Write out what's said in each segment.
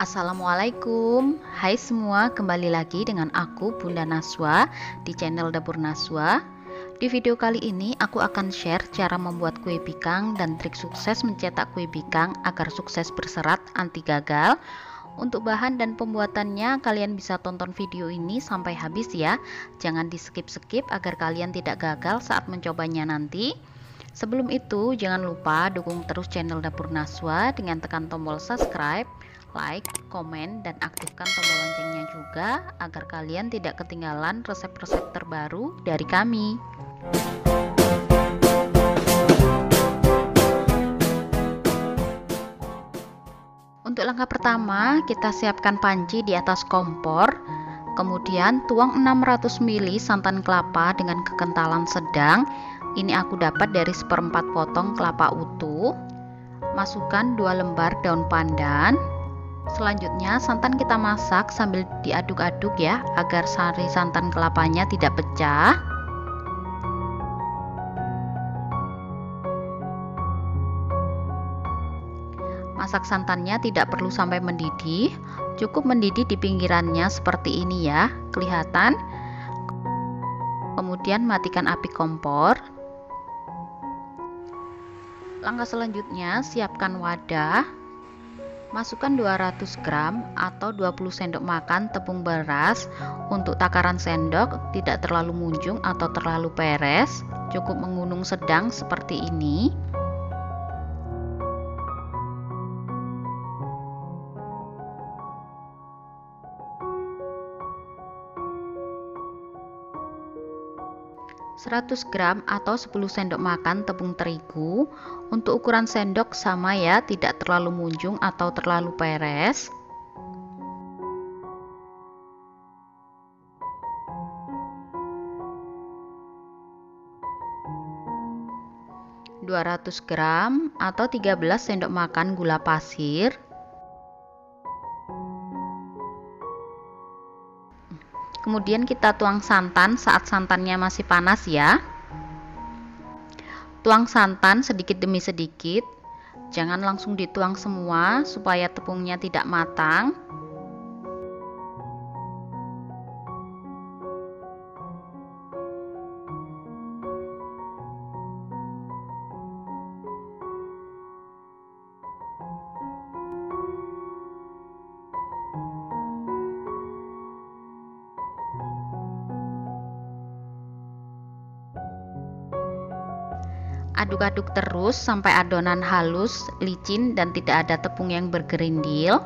Assalamualaikum, hai semua, kembali lagi dengan aku Bunda Naswa di channel Dapur Naswa. Di video kali ini aku akan share cara membuat kue bikang dan trik sukses mencetak kue bikang agar sukses berserat anti gagal. Untuk bahan dan pembuatannya kalian bisa tonton video ini sampai habis ya. Jangan di skip-skip agar kalian tidak gagal saat mencobanya nanti. Sebelum itu jangan lupa dukung terus channel Dapur Naswa dengan tekan tombol subscribe, like, komen, dan aktifkan tombol loncengnya juga agar kalian tidak ketinggalan resep-resep terbaru dari kami. Untuk langkah pertama, kita siapkan panci di atas kompor. Kemudian tuang 600 ml santan kelapa dengan kekentalan sedang. Ini aku dapat dari 1/4 potong kelapa utuh. Masukkan 2 lembar daun pandan. Selanjutnya santan kita masak sambil diaduk-aduk ya, agar sari santan kelapanya tidak pecah. Masak santannya tidak perlu sampai mendidih, cukup mendidih di pinggirannya seperti ini ya, kelihatan. Kemudian matikan api kompor. Langkah selanjutnya, siapkan wadah. Masukkan 200 gram atau 20 sendok makan tepung beras. Untuk takaran sendok tidak terlalu munjung atau terlalu peres, cukup mengunung sedang seperti ini. (100 gram atau 10 sendok makan tepung terigu. Untuk ukuran sendok sama ya, tidak terlalu munjung atau terlalu peres. (200 gram atau 13 sendok makan gula pasir. Kemudian kita tuang santan saat santannya masih panas ya. Tuang santan sedikit demi sedikit. Jangan langsung dituang semua supaya tepungnya tidak matang. Aduk-aduk terus sampai adonan halus, licin, dan tidak ada tepung yang bergerindil.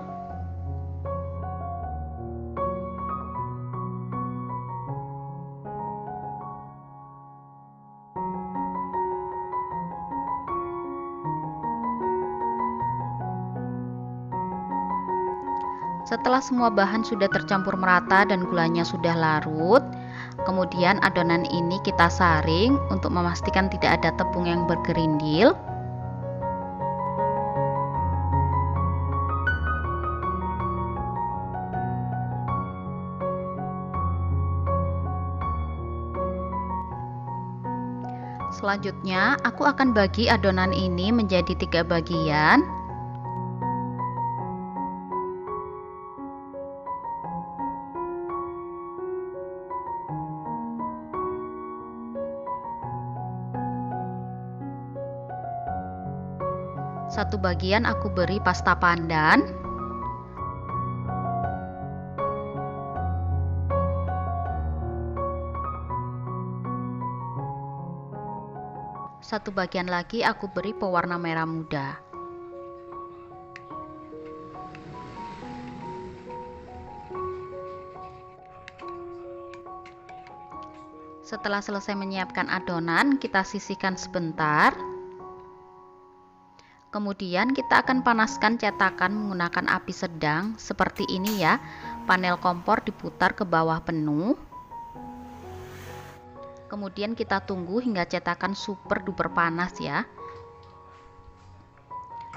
Setelah semua bahan sudah tercampur merata dan gulanya sudah larut, kemudian adonan ini kita saring untuk memastikan tidak ada tepung yang bergerindil. Selanjutnya, aku akan bagi adonan ini menjadi 3 bagian. Satu bagian aku beri pasta pandan. Satu bagian lagi aku beri pewarna merah muda. Setelah selesai menyiapkan adonan, kita sisihkan sebentar. Kemudian kita akan panaskan cetakan menggunakan api sedang seperti ini ya. Panel kompor diputar ke bawah penuh. Kemudian kita tunggu hingga cetakan super duper panas ya.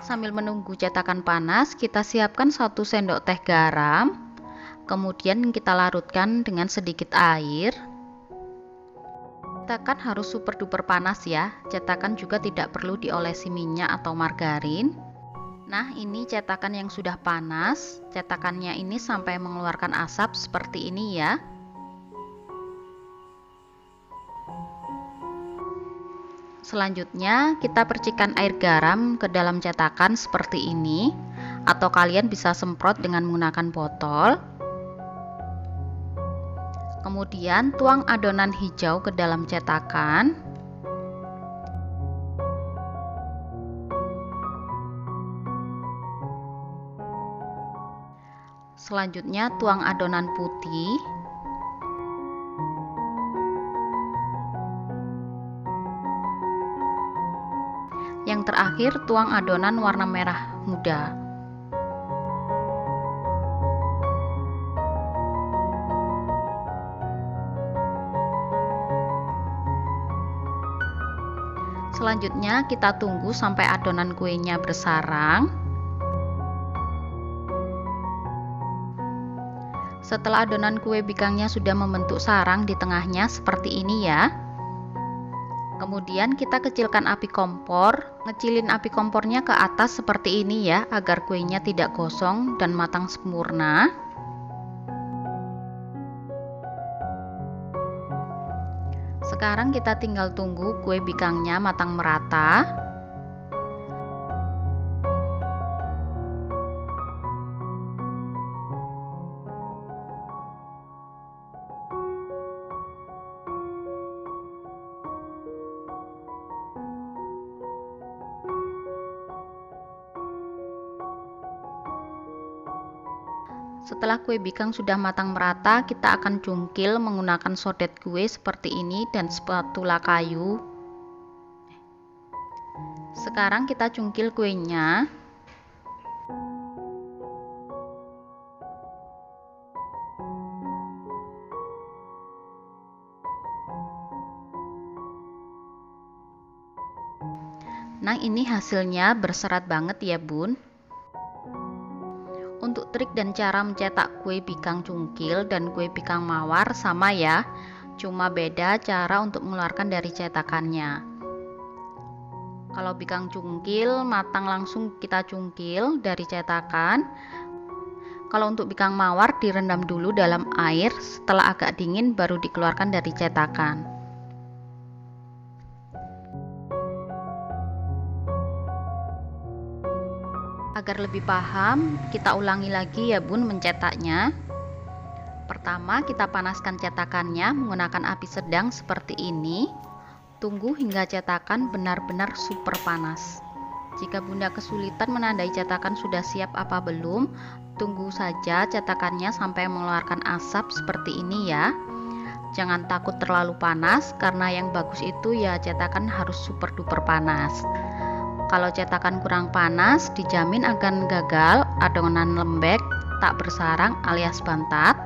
Sambil menunggu cetakan panas, kita siapkan 1 sendok teh garam. Kemudian kita larutkan dengan sedikit air. Cetakan harus super duper panas ya. Cetakan juga tidak perlu diolesi minyak atau margarin. Nah, ini cetakan yang sudah panas. Cetakannya ini sampai mengeluarkan asap seperti ini ya. Selanjutnya, kita percikan air garam ke dalam cetakan seperti ini, atau kalian bisa semprot dengan menggunakan botol. Kemudian, tuang adonan hijau ke dalam cetakan. Selanjutnya tuang adonan putih. Yang terakhir tuang adonan warna merah muda. Selanjutnya kita tunggu sampai adonan kuenya bersarang. Setelah adonan kue bikangnya sudah membentuk sarang di tengahnya seperti ini ya. Kemudian kita kecilkan api kompor. Ngecilin api kompornya ke atas seperti ini ya, agar kuenya tidak gosong dan matang sempurna. Sekarang kita tinggal tunggu kue bikangnya matang merata. Setelah kue bikang sudah matang merata, kita akan cungkil menggunakan sodet kue seperti ini dan spatula kayu. Sekarang kita cungkil kuenya. Nah, ini hasilnya berserat banget ya bun. Untuk trik dan cara mencetak kue bikang cungkil dan kue bikang mawar sama ya, cuma beda cara untuk mengeluarkan dari cetakannya. Kalau bikang cungkil matang langsung kita cungkil dari cetakan. Kalau untuk bikang mawar direndam dulu dalam air, setelah agak dingin baru dikeluarkan dari cetakan. Agar lebih paham, kita ulangi lagi ya bun mencetaknya. Pertama kita panaskan cetakannya menggunakan api sedang seperti ini. Tunggu hingga cetakan benar-benar super panas. Jika bunda kesulitan menandai cetakan sudah siap apa belum, tunggu saja cetakannya sampai mengeluarkan asap seperti ini ya. Jangan takut terlalu panas, karena yang bagus itu ya cetakan harus super duper panas. Kalau cetakan kurang panas, dijamin akan gagal, adonan lembek, tak bersarang alias bantat.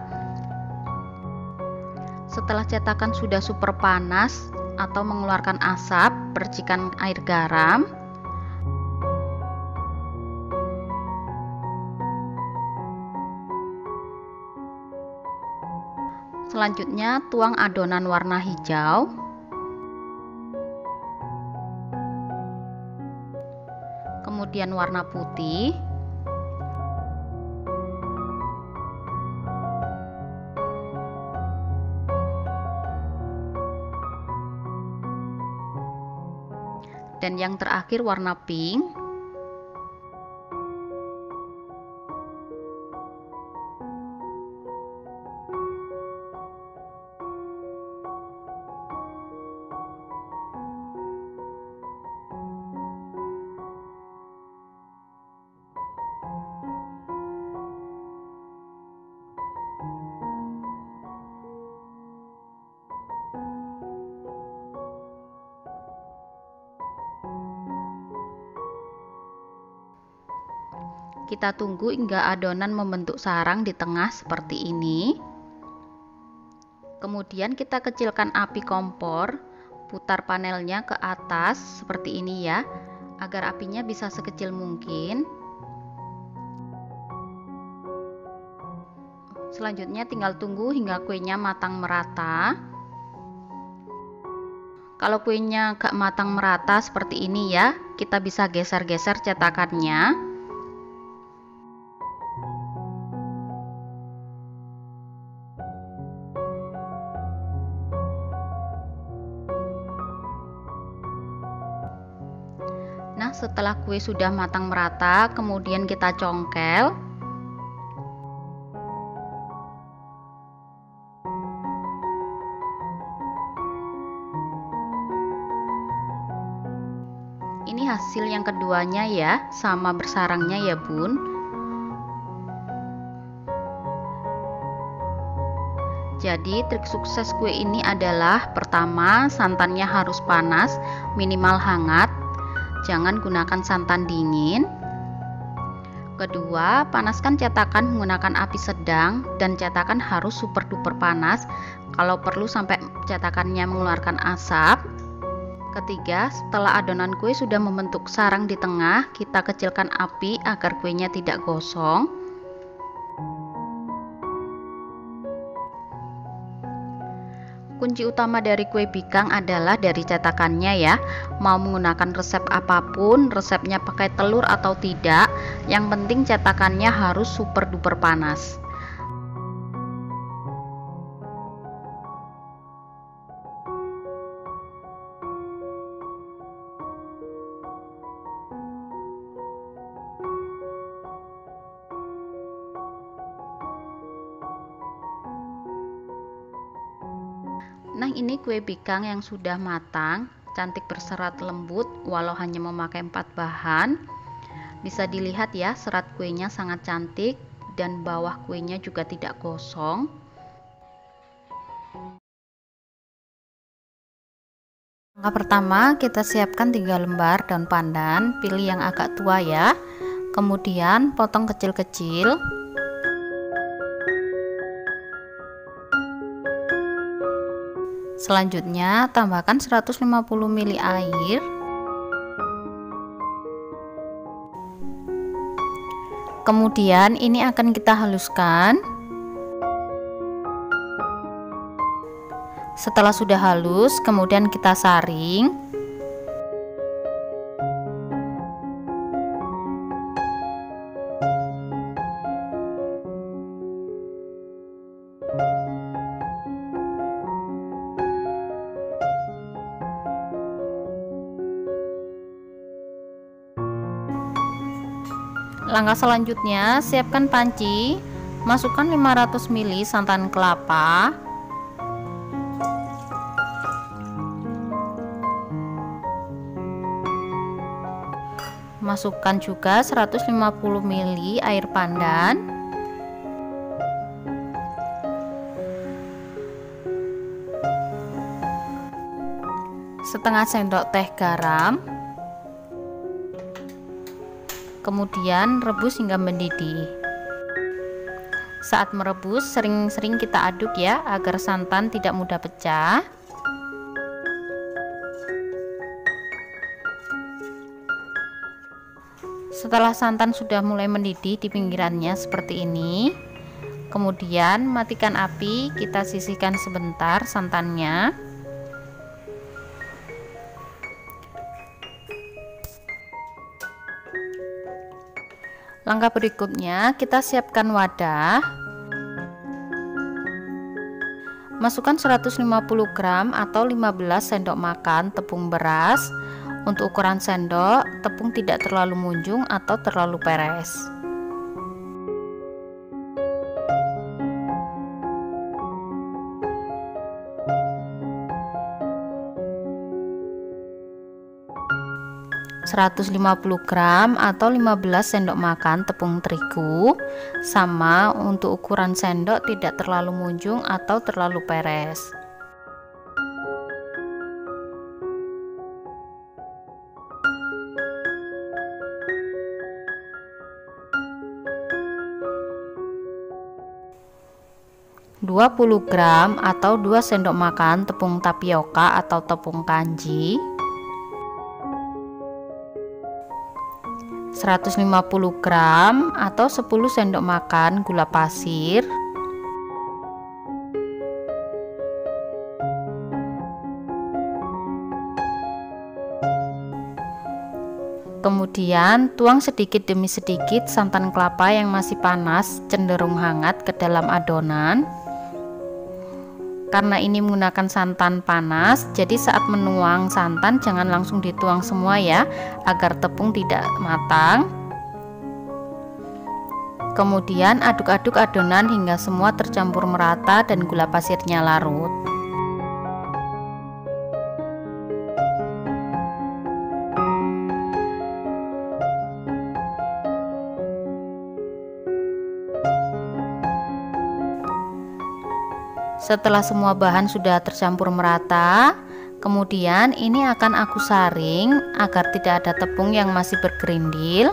Setelah cetakan sudah super panas atau mengeluarkan asap, percikan air garam. Selanjutnya tuang adonan warna hijau. Kemudian warna putih, dan yang terakhir warna pink. Kita tunggu hingga adonan membentuk sarang di tengah seperti ini. Kemudian kita kecilkan api kompor, putar panelnya ke atas seperti ini ya, agar apinya bisa sekecil mungkin. Selanjutnya tinggal tunggu hingga kuenya matang merata. Kalau kuenya gak matang merata seperti ini ya, kita bisa geser-geser cetakannya. Setelah kue sudah matang merata, kemudian kita congkel. Ini hasil yang keduanya ya, sama bersarangnya ya bun. Jadi trik sukses kue ini adalah: pertama, santannya harus panas, minimal hangat, jangan gunakan santan dingin. Kedua, panaskan cetakan menggunakan api sedang dan cetakan harus super duper panas, kalau perlu sampai cetakannya mengeluarkan asap. Ketiga, setelah adonan kue sudah membentuk sarang di tengah, kita kecilkan api agar kuenya tidak gosong. Kunci utama dari kue bikang adalah dari cetakannya ya. Mau menggunakan resep apapun, resepnya pakai telur atau tidak, yang penting cetakannya harus super duper panas. Nah, ini kue bikang yang sudah matang, cantik berserat lembut walau hanya memakai 4 bahan. Bisa dilihat ya, serat kuenya sangat cantik dan bawah kuenya juga tidak gosong. Langkah pertama, kita siapkan 3 lembar daun pandan, pilih yang agak tua ya. Kemudian potong kecil-kecil. Selanjutnya tambahkan 150 ml air. Kemudian ini akan kita haluskan. Setelah sudah halus, kemudian kita saring. Langkah selanjutnya, siapkan panci, masukkan 500 ml santan kelapa, masukkan juga 150 ml air pandan, setengah sendok teh garam. Kemudian rebus hingga mendidih. Saat merebus, sering-sering kita aduk ya, agar santan tidak mudah pecah. Setelah santan sudah mulai mendidih di pinggirannya seperti ini, kemudian matikan api, kita sisihkan sebentar santannya. Langkah berikutnya, kita siapkan wadah. Masukkan 150 gram atau 15 sendok makan tepung beras. Untuk ukuran sendok, tepung tidak terlalu munjung atau terlalu peres. ...150 gram atau 15 sendok makan tepung terigu. Sama, untuk ukuran sendok tidak terlalu munjung atau terlalu peres. ...20 gram atau 2 sendok makan tepung tapioka atau tepung kanji, 150 gram atau 10 sendok makan gula pasir, kemudian tuang sedikit demi sedikit santan kelapa yang masih panas cenderung hangat ke dalam adonan. Karena ini menggunakan santan panas, jadi saat menuang santan jangan langsung dituang semua ya, agar tepung tidak matang. Kemudian aduk-aduk adonan hingga semua tercampur merata dan gula pasirnya larut. Setelah semua bahan sudah tercampur merata, kemudian ini akan aku saring agar tidak ada tepung yang masih bergerindil.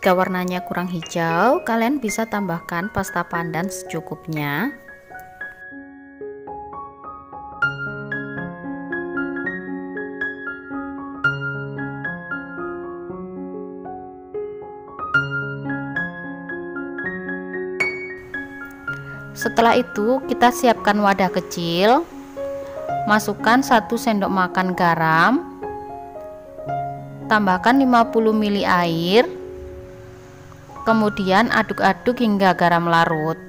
Jika warnanya kurang hijau, kalian bisa tambahkan pasta pandan secukupnya. Setelah itu kita siapkan wadah kecil, masukkan 1 sendok makan garam, tambahkan 50 ml air. Kemudian aduk-aduk hingga garam larut.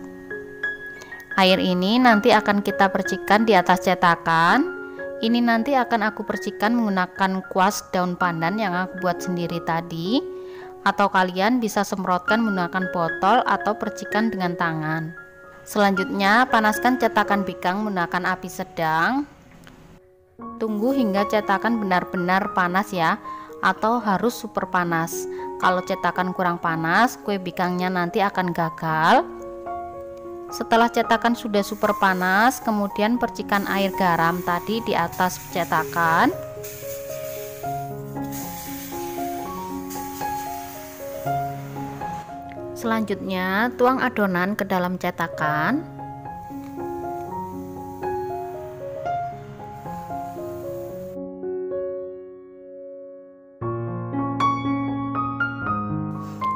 Air ini nanti akan kita percikan di atas cetakan. Ini nanti akan aku percikan menggunakan kuas daun pandan yang aku buat sendiri tadi, atau kalian bisa semprotkan menggunakan botol atau percikan dengan tangan. Selanjutnya panaskan cetakan bikang menggunakan api sedang. Tunggu hingga cetakan benar-benar panas ya, atau harus super panas. Kalau cetakan kurang panas, kue bikangnya nanti akan gagal. Setelah cetakan sudah super panas, kemudian percikan air garam tadi di atas cetakan. Selanjutnya tuang adonan ke dalam cetakan.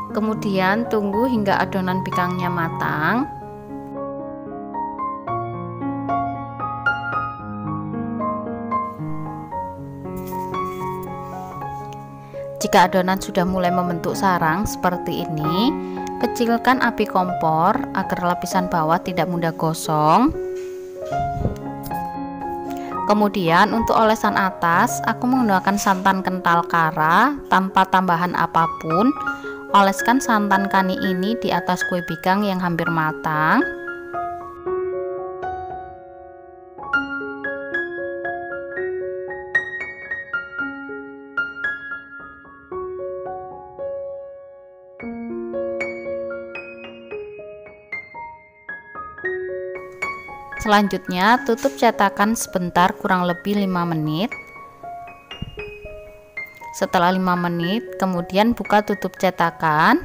Kemudian tunggu hingga adonan bikangnya matang. Jika adonan sudah mulai membentuk sarang seperti ini, kecilkan api kompor agar lapisan bawah tidak mudah gosong. Kemudian untuk olesan atas, aku menggunakan santan kental kara tanpa tambahan apapun. Oleskan santan kani ini di atas kue bikang yang hampir matang. Selanjutnya tutup cetakan sebentar kurang lebih 5 menit. Setelah 5 menit, kemudian buka tutup cetakan.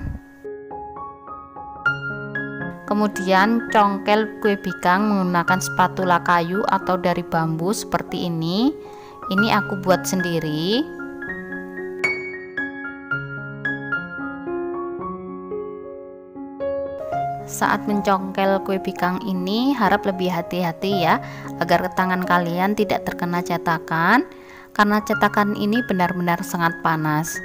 Kemudian congkel kue bikang menggunakan spatula kayu atau dari bambu seperti ini. Ini aku buat sendiri. Saat mencongkel kue bikang ini harap lebih hati-hati ya, agar tangan kalian tidak terkena cetakan, karena cetakan ini benar-benar sangat panas.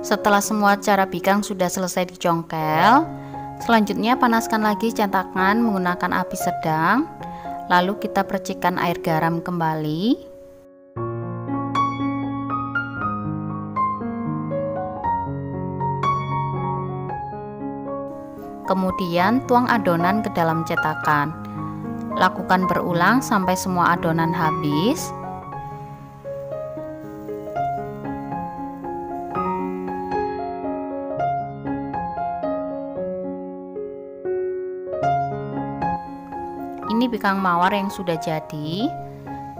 Setelah semua cara bikang sudah selesai dicongkel, selanjutnya panaskan lagi cetakan menggunakan api sedang. Lalu kita percikan air garam kembali. Kemudian tuang adonan ke dalam cetakan. Lakukan berulang sampai semua adonan habis. Ini pikang mawar yang sudah jadi.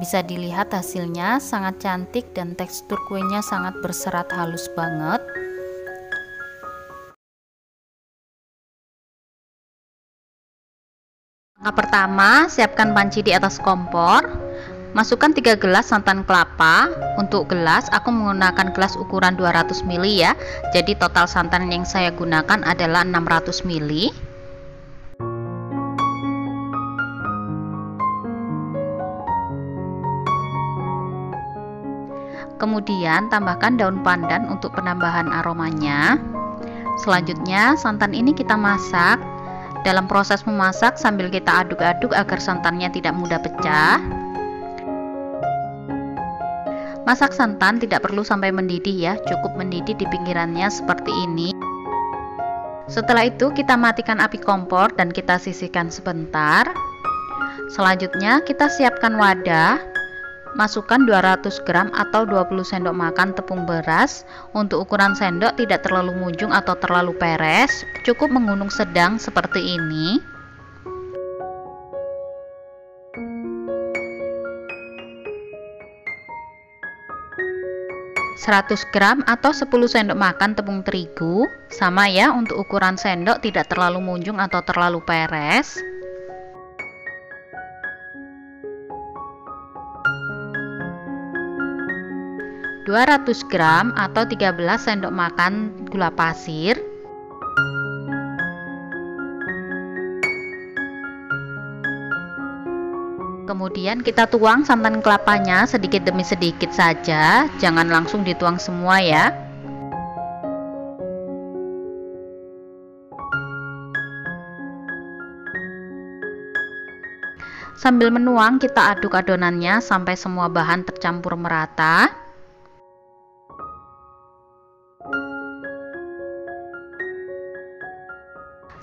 Bisa dilihat hasilnya sangat cantik dan tekstur kuenya sangat berserat halus banget. Langkah pertama, siapkan panci di atas kompor. Masukkan 3 gelas santan kelapa. Untuk gelas, aku menggunakan gelas ukuran 200 ml ya. Jadi total santan yang saya gunakan adalah 600 ml. Kemudian tambahkan daun pandan untuk penambahan aromanya. Selanjutnya santan ini kita masak. Dalam proses memasak sambil kita aduk-aduk agar santannya tidak mudah pecah. Masak santan tidak perlu sampai mendidih ya, cukup mendidih di pinggirannya seperti ini. Setelah itu kita matikan api kompor dan kita sisihkan sebentar. Selanjutnya kita siapkan wadah. Masukkan 200 gram atau 20 sendok makan tepung beras. Untuk ukuran sendok tidak terlalu munjung atau terlalu peres, cukup menggunung sedang seperti ini. (100 gram atau 10 sendok makan tepung terigu, sama ya untuk ukuran sendok, tidak terlalu munjung atau terlalu peres. (200 gram atau 13 sendok makan gula pasir. Kemudian kita tuang santan kelapanya sedikit demi sedikit saja, jangan langsung dituang semua ya. Sambil menuang kita aduk adonannya sampai semua bahan tercampur merata.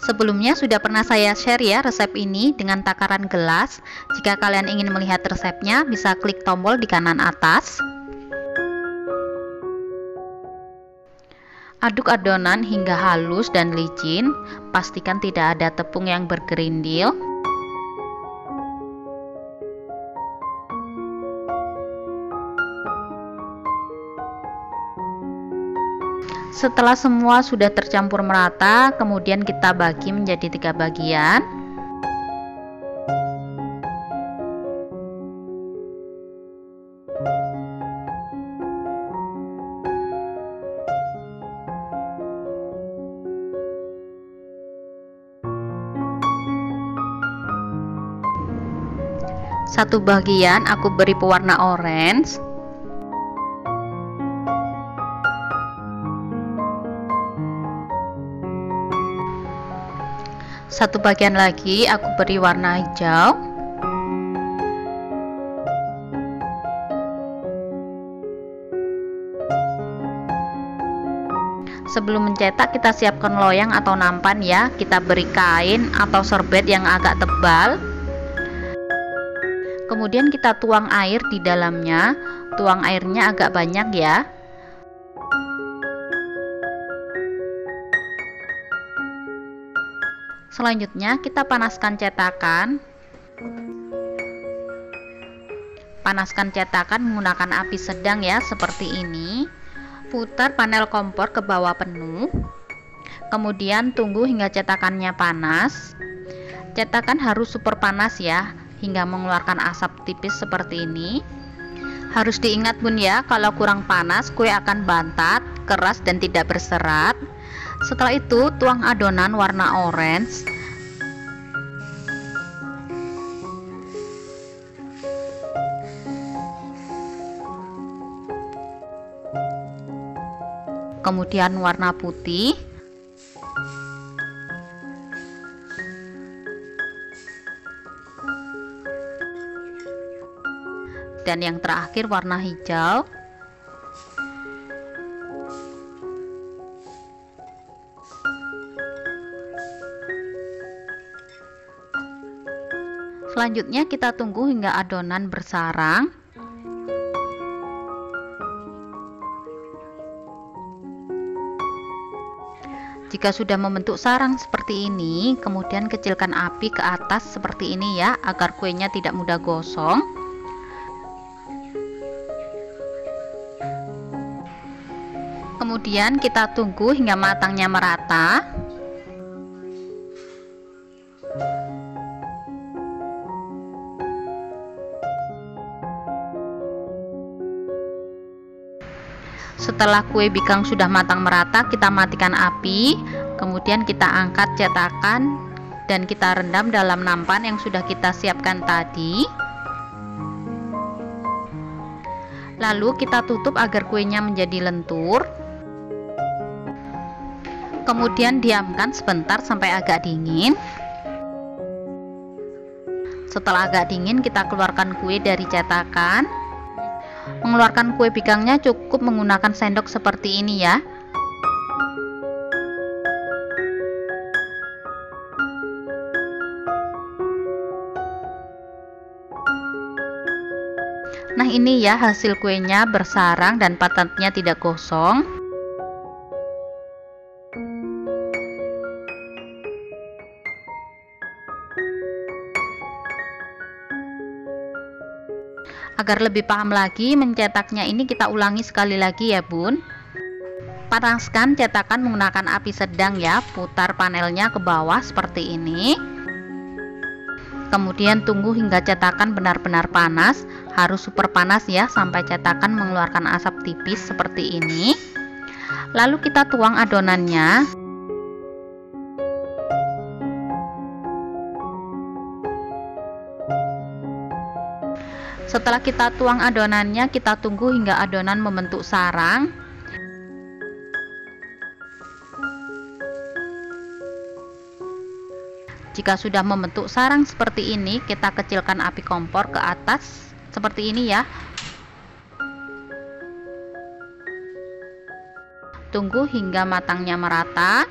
Sebelumnya sudah pernah saya share ya resep ini dengan takaran gelas. Jika kalian ingin melihat resepnya, bisa klik tombol di kanan atas. Aduk adonan hingga halus dan licin. Pastikan tidak ada tepung yang bergerindil. Setelah semua sudah tercampur merata, kemudian kita bagi menjadi 3 bagian. Satu bagian aku beri pewarna orange. Satu bagian lagi aku beri warna hijau. Sebelum mencetak kita siapkan loyang atau nampan ya. Kita beri kain atau sorbet yang agak tebal. Kemudian kita tuang air di dalamnya. Tuang airnya agak banyak ya. Selanjutnya kita panaskan cetakan. Panaskan cetakan menggunakan api sedang ya, seperti ini. Putar panel kompor ke bawah penuh. Kemudian tunggu hingga cetakannya panas. Cetakan harus super panas ya, hingga mengeluarkan asap tipis seperti ini. Harus diingat bun ya, kalau kurang panas kue akan bantat, keras dan tidak berserat. Setelah itu tuang adonan warna orange. Kemudian warna putih. Dan yang terakhir warna hijau. Selanjutnya kita tunggu hingga adonan bersarang. Jika sudah membentuk sarang seperti ini, kemudian kecilkan api ke atas seperti ini ya, agar kuenya tidak mudah gosong. Kemudian kita tunggu hingga matangnya merata. Setelah kue bikang sudah matang merata, kita matikan api, kemudian kita angkat cetakan dan kita rendam dalam nampan yang sudah kita siapkan tadi. Lalu kita tutup agar kuenya menjadi lentur. Kemudian diamkan sebentar sampai agak dingin. Setelah agak dingin, kita keluarkan kue dari cetakan. Mengeluarkan kue bikangnya cukup menggunakan sendok seperti ini ya. Nah, ini ya hasil kuenya, bersarang dan patentnya tidak gosong. Agar lebih paham lagi mencetaknya ini, kita ulangi sekali lagi ya bun. Panaskan cetakan menggunakan api sedang ya, putar panelnya ke bawah seperti ini. Kemudian tunggu hingga cetakan benar-benar panas, harus super panas ya, sampai cetakan mengeluarkan asap tipis seperti ini. Lalu kita tuang adonannya. Setelah kita tuang adonannya, kita tunggu hingga adonan membentuk sarang. Jika sudah membentuk sarang seperti ini, kita kecilkan api kompor ke atas seperti ini ya. Tunggu hingga matangnya merata.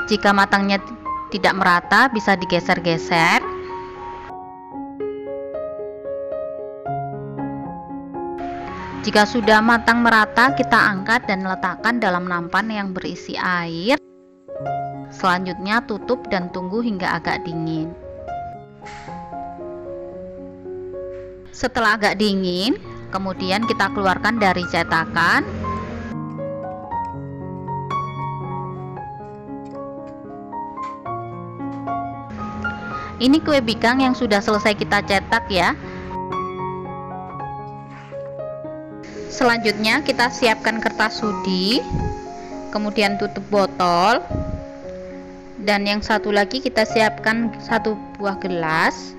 Jika matangnya tidak merata, bisa digeser-geser. Jika sudah matang merata, kita angkat dan letakkan dalam nampan yang berisi air. Selanjutnya tutup dan tunggu hingga agak dingin. Setelah agak dingin, kemudian kita keluarkan dari cetakan. Ini kue bikang yang sudah selesai kita cetak ya. Selanjutnya kita siapkan kertas sudi, kemudian tutup botol, dan yang satu lagi kita siapkan satu buah gelas.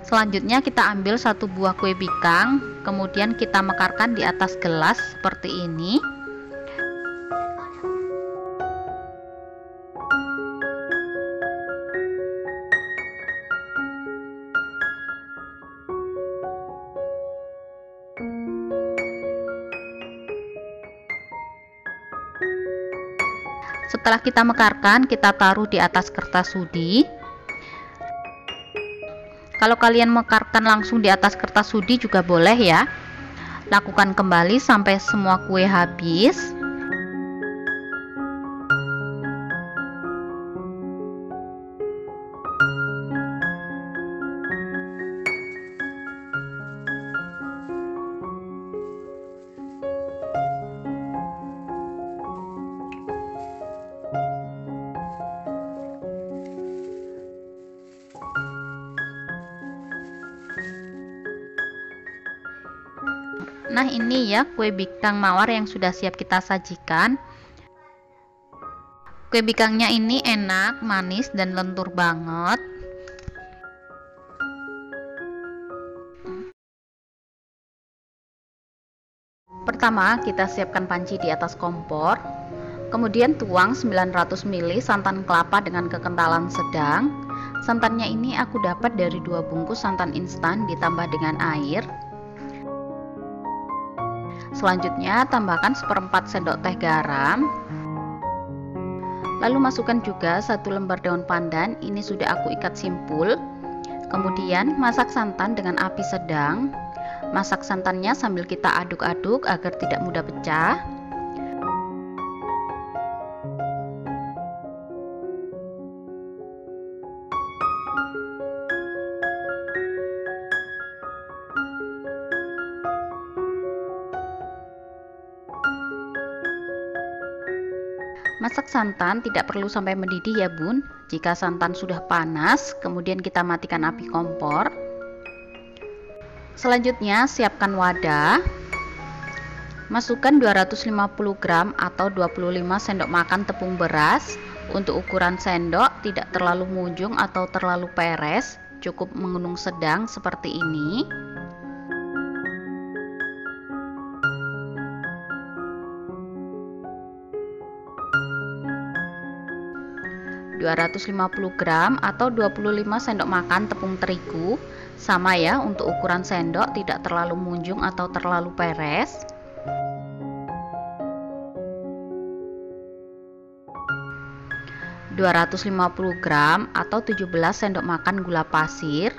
Selanjutnya kita ambil satu buah kue bikang, kemudian kita mekarkan di atas gelas seperti ini. Setelah kita mekarkan, kita taruh di atas kertas sudi. Kalau kalian mekarkan langsung di atas kertas sudi juga boleh ya. Lakukan kembali sampai semua kue habis. Nah, ini ya kue bikang mawar yang sudah siap kita sajikan. Kue bikangnya ini enak, manis, dan lentur banget. Pertama, kita siapkan panci di atas kompor. Kemudian tuang 900 ml santan kelapa dengan kekentalan sedang. Santannya ini aku dapat dari 2 bungkus santan instan ditambah dengan air. Selanjutnya tambahkan 1/4 sendok teh garam. Lalu masukkan juga 1 lembar daun pandan, ini sudah aku ikat simpul. Kemudian masak santan dengan api sedang. Masak santannya sambil kita aduk-aduk agar tidak mudah pecah. Masak santan tidak perlu sampai mendidih ya bun. Jika santan sudah panas, kemudian kita matikan api kompor. Selanjutnya siapkan wadah. Masukkan 250 gram atau 25 sendok makan tepung beras. Untuk ukuran sendok tidak terlalu munjung atau terlalu peres, cukup mengunung sedang seperti ini. 250 gram atau 25 sendok makan tepung terigu, sama ya untuk ukuran sendok, tidak terlalu munjung atau terlalu peres. ...250 gram atau 17 sendok makan gula pasir.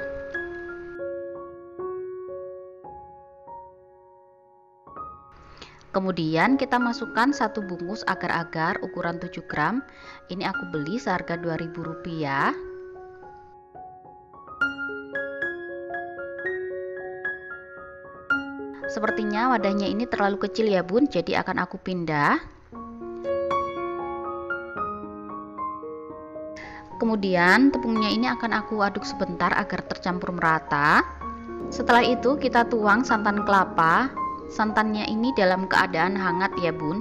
Kemudian kita masukkan 1 bungkus agar-agar ukuran 7 gram. Ini aku beli seharga Rp2.000. Sepertinya wadahnya ini terlalu kecil ya bun, jadi akan aku pindah. Kemudian tepungnya ini akan aku aduk sebentar agar tercampur merata. Setelah itu kita tuang santan kelapa. Santannya ini dalam keadaan hangat ya bun.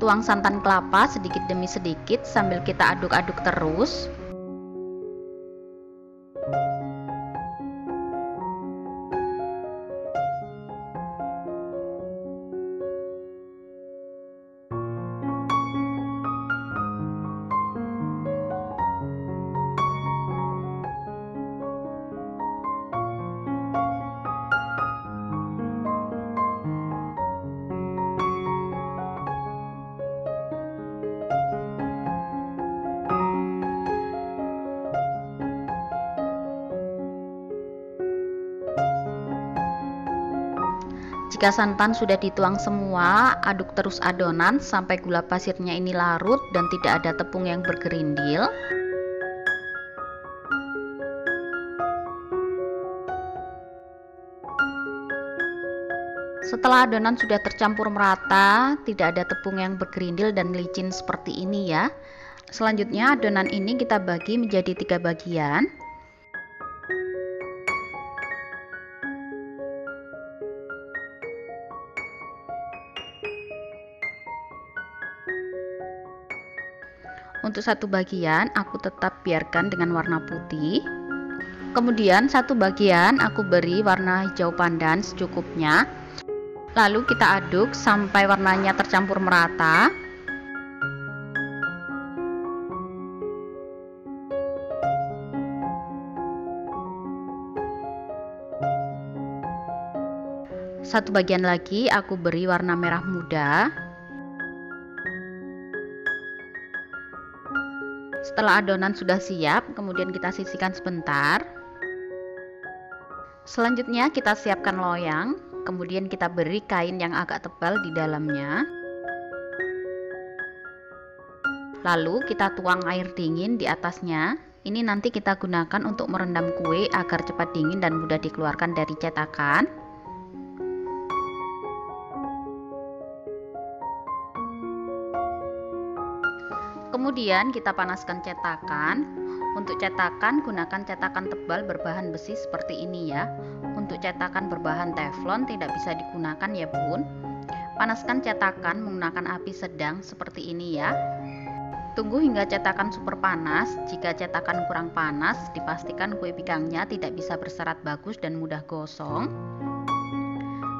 Tuang santan kelapa sedikit demi sedikit sambil kita aduk-aduk terus. Jika santan sudah dituang semua, aduk terus adonan sampai gula pasirnya ini larut dan tidak ada tepung yang bergerindil. Setelah adonan sudah tercampur merata, tidak ada tepung yang bergerindil dan licin seperti ini ya. Selanjutnya adonan ini kita bagi menjadi 3 bagian. Untuk satu bagian aku tetap biarkan dengan warna putih. Kemudian satu bagian aku beri warna hijau pandan secukupnya. Lalu kita aduk sampai warnanya tercampur merata. Satu bagian lagi aku beri warna merah muda. Setelah adonan sudah siap, kemudian kita sisihkan sebentar. Selanjutnya kita siapkan loyang, kemudian kita beri kain yang agak tebal di dalamnya. Lalu kita tuang air dingin di atasnya. Ini nanti kita gunakan untuk merendam kue agar cepat dingin dan mudah dikeluarkan dari cetakan. Kemudian kita panaskan cetakan. Untuk cetakan gunakan cetakan tebal berbahan besi seperti ini ya. Untuk cetakan berbahan teflon tidak bisa digunakan ya bun. Panaskan cetakan menggunakan api sedang seperti ini ya. Tunggu hingga cetakan super panas. Jika cetakan kurang panas, dipastikan kue pikangnya tidak bisa berserat bagus dan mudah gosong.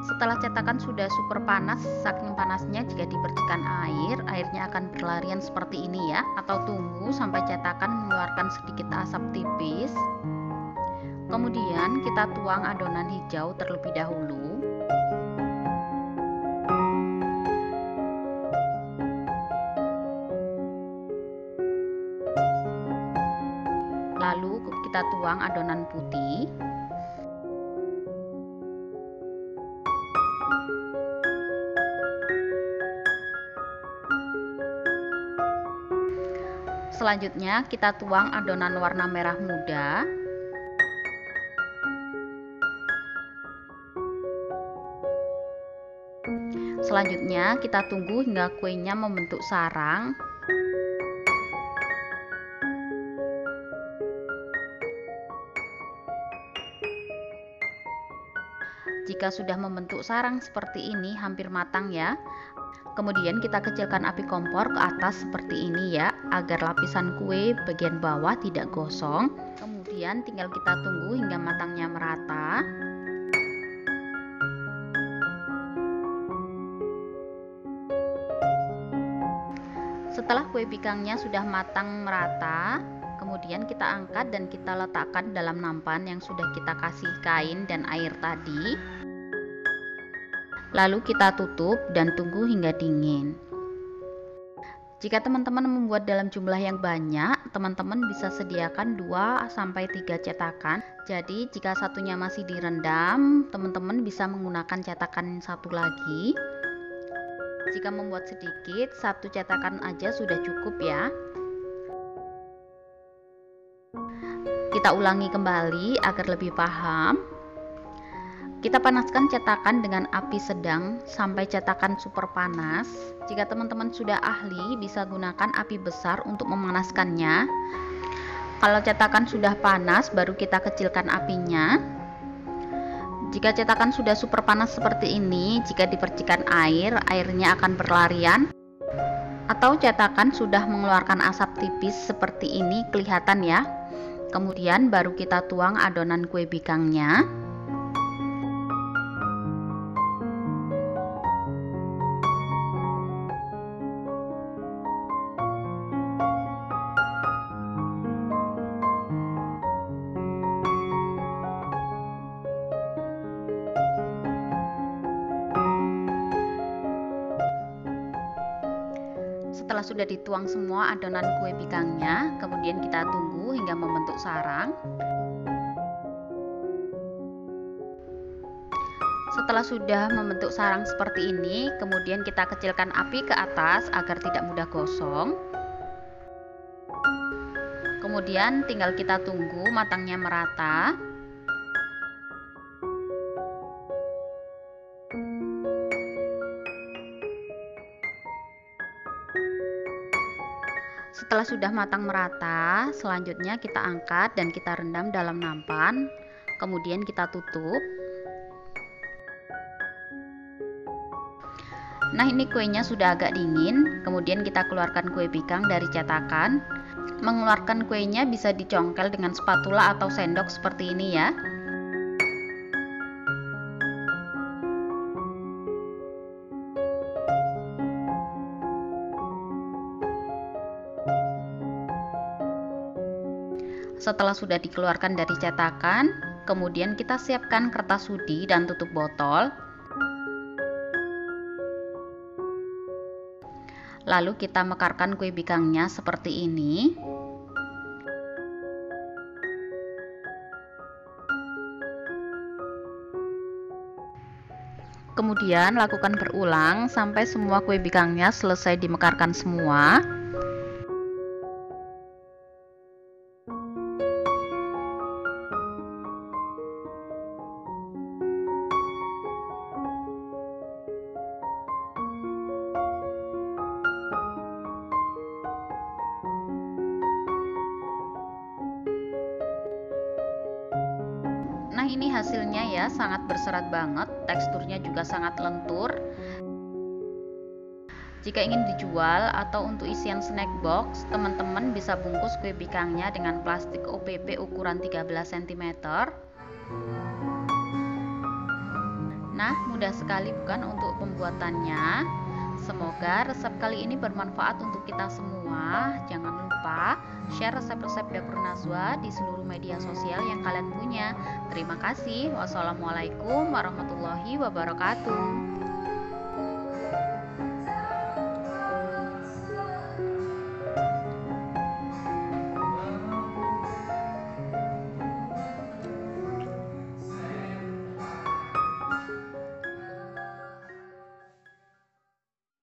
Setelah cetakan sudah super panas, saking panasnya jika dipercikan air, airnya akan berlarian seperti ini ya. Atau tunggu sampai cetakan mengeluarkan sedikit asap tipis. Kemudian kita tuang adonan hijau terlebih dahulu. Lalu kita tuang adonan putih. Selanjutnya kita tuang adonan warna merah muda. Selanjutnya kita tunggu hingga kuenya membentuk sarang. Jika sudah membentuk sarang seperti ini, hampir matang ya. Kemudian kita kecilkan api kompor ke atas seperti ini ya, agar lapisan kue bagian bawah tidak gosong. Kemudian tinggal kita tunggu hingga matangnya merata. Setelah kue pikangnya sudah matang merata, kemudian kita angkat dan kita letakkan dalam nampan yang sudah kita kasih kain dan air tadi. Lalu kita tutup dan tunggu hingga dingin. Jika teman-teman membuat dalam jumlah yang banyak, teman-teman bisa sediakan 2-3 cetakan. Jadi jika satunya masih direndam, teman-teman bisa menggunakan cetakan satu lagi. Jika membuat sedikit, 1 cetakan aja sudah cukup ya. Kita ulangi kembali agar lebih paham. Kita panaskan cetakan dengan api sedang sampai cetakan super panas. Jika teman-teman sudah ahli, bisa gunakan api besar untuk memanaskannya. Kalau cetakan sudah panas, baru kita kecilkan apinya. Jika cetakan sudah super panas seperti ini, jika dipercikan air, airnya akan berlarian. Atau cetakan sudah mengeluarkan asap tipis seperti ini, kelihatan ya. Kemudian baru kita tuang adonan kue pikangnya. Setelah sudah dituang semua adonan kue pikangnya, kemudian kita tunggu hingga membentuk sarang. Setelah sudah membentuk sarang seperti ini, kemudian kita kecilkan api ke atas agar tidak mudah gosong. Kemudian tinggal kita tunggu matangnya merata. Setelah sudah matang merata, selanjutnya kita angkat dan kita rendam dalam nampan. Kemudian kita tutup. Nah, ini kuenya sudah agak dingin. Kemudian kita keluarkan kue pikang dari cetakan. Mengeluarkan kuenya bisa dicongkel dengan spatula atau sendok seperti ini ya. Setelah sudah dikeluarkan dari cetakan, kemudian kita siapkan kertas sudi dan tutup botol. Lalu kita mekarkan kue pikangnya seperti ini. Kemudian lakukan berulang sampai semua kue pikangnya selesai dimekarkan semua. Nah, ini hasilnya ya, sangat berserat banget, teksturnya juga sangat lentur. Jika ingin dijual atau untuk isian snack box, teman-teman bisa bungkus kue pikangnya dengan plastik OPP ukuran 13 cm. Nah, mudah sekali bukan untuk pembuatannya? Semoga resep kali ini bermanfaat untuk kita semua. Jangan lupa share resep-resep dapur Nazwa di seluruh media sosial yang kalian punya. Terima kasih. Wassalamualaikum warahmatullahi wabarakatuh.